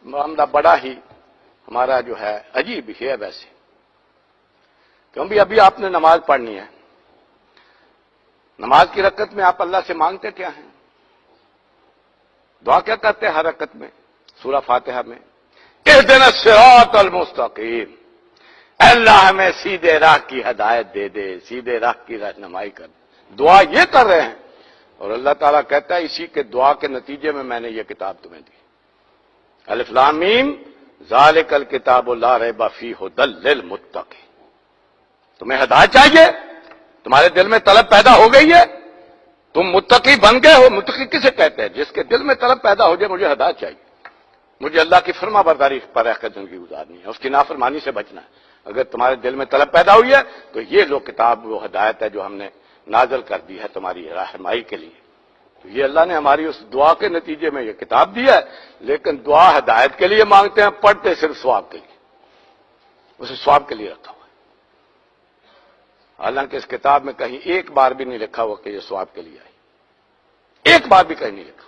معاملہ بڑا ہی ہمارا جو ہے عجیب ہی ہے ویسے، کیونکہ ابھی آپ نے نماز پڑھنی ہے، نماز کی رکعت میں آپ اللہ سے مانگتے کیا ہیں؟ دعا کیا کرتے ہیں ہر رکعت میں؟ سورہ فاتحہ میں اہدنا الصراط المستقیم، اے اللہ ہمیں سیدھے راہ کی ہدایت دے دے، سیدھے راہ کی رہنمائی کر دے، دعا یہ کر رہے ہیں، اور اللہ تعالیٰ کہتا ہے اسی کے دعا کے نتیجے میں نے یہ کتاب تمہیں دی، الف لام میم ذالک الکتاب لا ریب فیہ ھدی للمتقین۔ تمہیں ہدایت چاہیے، تمہارے دل میں طلب پیدا ہو گئی ہے، تم متقی بن گئے ہو۔ متقی کسے کہتے ہیں؟ جس کے دل میں طلب پیدا ہو جائے مجھے ہدایت چاہیے، مجھے اللہ کی فرما برداری پر رہ کر زندگی گزارنی ہے، اس کی نافرمانی سے بچنا ہے۔ اگر تمہارے دل میں طلب پیدا ہوئی ہے تو یہ لو کتاب وہ ہدایت ہے جو ہم نے نازل کر دی ہے تمہاری رہنمائی کے لیے۔ تو یہ اللہ نے ہماری اس دعا کے نتیجے میں یہ کتاب دی ہے، لیکن دعا ہدایت کے لیے مانگتے ہیں، پڑھتے صرف ثواب کے لیے، اسے ثواب کے لیے رکھا ہوا ہے۔ حالانکہ اس کتاب میں کہیں ایک بار بھی نہیں لکھا ہوا کہ یہ ثواب کے لیے آئی، ایک بار بھی کہیں نہیں لکھا،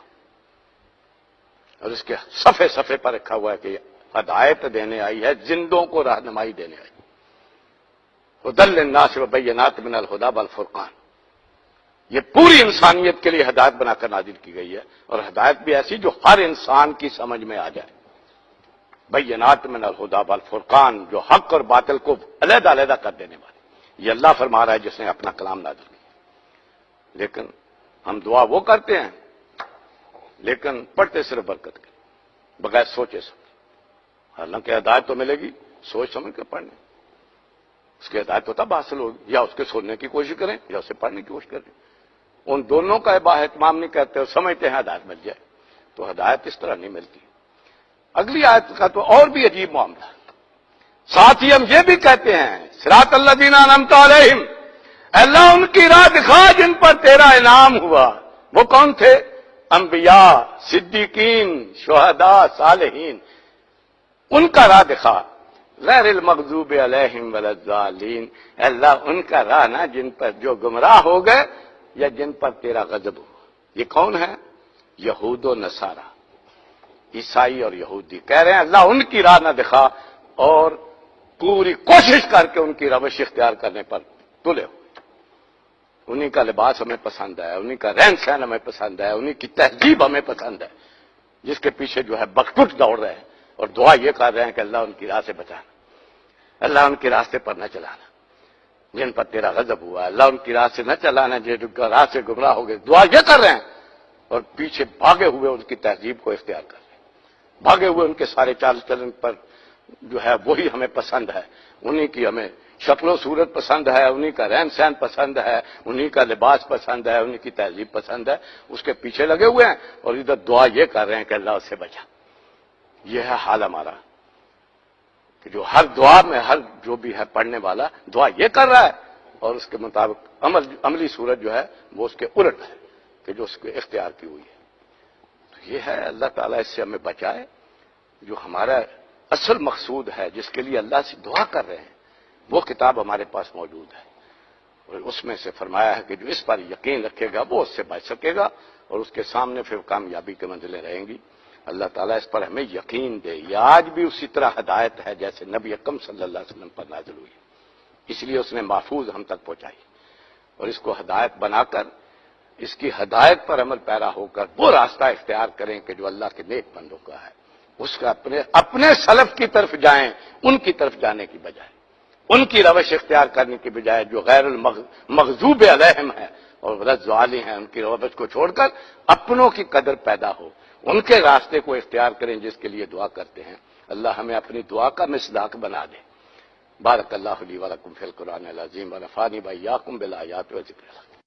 اور اس کے صفحے صفحے پر رکھا ہوا ہے کہ ہدایت دینے آئی ہے، زندوں کو رہنمائی دینے آئی، ھدی للناس وبینات من الھدی والفرقان۔ یہ پوری انسانیت کے لیے ہدایت بنا کر نازل کی گئی ہے، اور ہدایت بھی ایسی جو ہر انسان کی سمجھ میں آ جائے، بینات من الھدی والفرقان، جو حق اور باطل کو علیحدہ علیحدہ کر دینے والی۔ یہ اللہ فرما رہا ہے جس نے اپنا کلام نازل کیا۔ لیکن ہم دعا وہ کرتے ہیں، لیکن پڑھتے صرف برکت کے، بغیر سوچے سمجھے۔ حالانکہ ہدایت تو ملے گی سوچ سمجھ کے پڑھنے، اس کی ہدایت تو تب حاصل ہوگی یا اس کے سننے کی کوشش کریں یا اسے پڑھنے کی کوشش کریں۔ ان دونوں کا اہتمام نہیں کرتے اور سمجھتے ہیں ہدایت مل جائے، تو ہدایت اس طرح نہیں ملتی۔ اگلی آیت کا تو اور بھی عجیب معاملہ ہے، ساتھ ہی ہم یہ بھی کہتے ہیں صراط الذین انعمت علیہم، اللہ ان کی راہ دکھا جن پر تیرا انعام ہوا۔ وہ کون تھے؟ انبیاء، صدیقین، شہداء، صالحین، ان کا راہ دکھا۔ غیر المغضوب علیہم ولا الضالین، اللہ ان کا راہ نہ جن پر جو گمراہ ہو گئے یا جن پر تیرا غضب ہوا۔ یہ کون ہے؟ یہود و نصارہ، عیسائی اور یہودی کہہ رہے ہیں اللہ ان کی راہ نہ دکھا، اور پوری کوشش کر کے ان کی روش اختیار کرنے پر تلے ہو۔ انہی کا لباس ہمیں پسند ہے، انہی کا رہن سہن ہمیں پسند ہے، انہی کی تہذیب ہمیں پسند ہے، جس کے پیچھے جو ہے بکٹوٹ دوڑ رہے ہیں، اور دعا یہ کر رہے ہیں کہ اللہ ان کی راہ سے بچانا، اللہ ان کے راستے پر نہ چلانا جن پر تیرا غضب ہوا، اللہ ان کی راہ سے نہ چلانا جن کا راہ سے گمراہ ہو گئے۔ دعا یہ کر رہے ہیں، اور پیچھے بھاگے ہوئے ان کی تہذیب کو اختیار کر رہے ہیں، بھاگے ہوئے ان کے سارے چال چلن پر جو ہے وہی ہمیں پسند ہے، انہی کی ہمیں شکل و صورت پسند ہے، انہی کا رہن سہن پسند ہے، انہی کا لباس پسند ہے، انہی کی تہذیب پسند ہے، اس کے پیچھے لگے ہوئے ہیں، اور ادھر دعا یہ کر رہے ہیں کہ اللہ اس سے بچا۔ یہ ہے حال ہمارا کہ جو ہر دعا میں ہر جو بھی ہے پڑھنے والا دعا یہ کر رہا ہے، اور اس کے مطابق عملی صورت جو ہے وہ اس کے الٹ ہے کہ جو اس کے اختیار کی ہوئی ہے۔ تو یہ ہے اللہ تعالیٰ اس سے ہمیں بچائے۔ جو ہمارا اصل مقصود ہے جس کے لیے اللہ سے دعا کر رہے ہیں وہ کتاب ہمارے پاس موجود ہے، اور اس میں سے فرمایا ہے کہ جو اس پر یقین رکھے گا وہ اس سے بچ سکے گا، اور اس کے سامنے پھر کامیابی کی منزلیں رہیں گی۔ اللہ تعالیٰ اس پر ہمیں یقین دے۔ یہ آج بھی اسی طرح ہدایت ہے جیسے نبی اکرم صلی اللہ علیہ وسلم پر نازل ہوئی، اس لیے اس نے محفوظ ہم تک پہنچائی، اور اس کو ہدایت بنا کر اس کی ہدایت پر عمل پیرا ہو کر وہ راستہ اختیار کریں کہ جو اللہ کے نیک بندوں کا ہے، اس کا اپنے سلف کی طرف جائیں، ان کی طرف جانے کی بجائے، ان کی روش اختیار کرنے کی بجائے جو غیر المغضوب علیہم ہے اور الضالین ہیں، ان کی روش کو چھوڑ کر اپنوں کی قدر پیدا ہو، ان کے راستے کو اختیار کریں جس کے لیے دعا کرتے ہیں۔ اللہ ہمیں اپنی دعا کا مصداق بنا دے۔ بارک اللہ لی و لکم فی القرآن العظیم ونفعنی وإیاکم بالآیات و ذکر الحکیم۔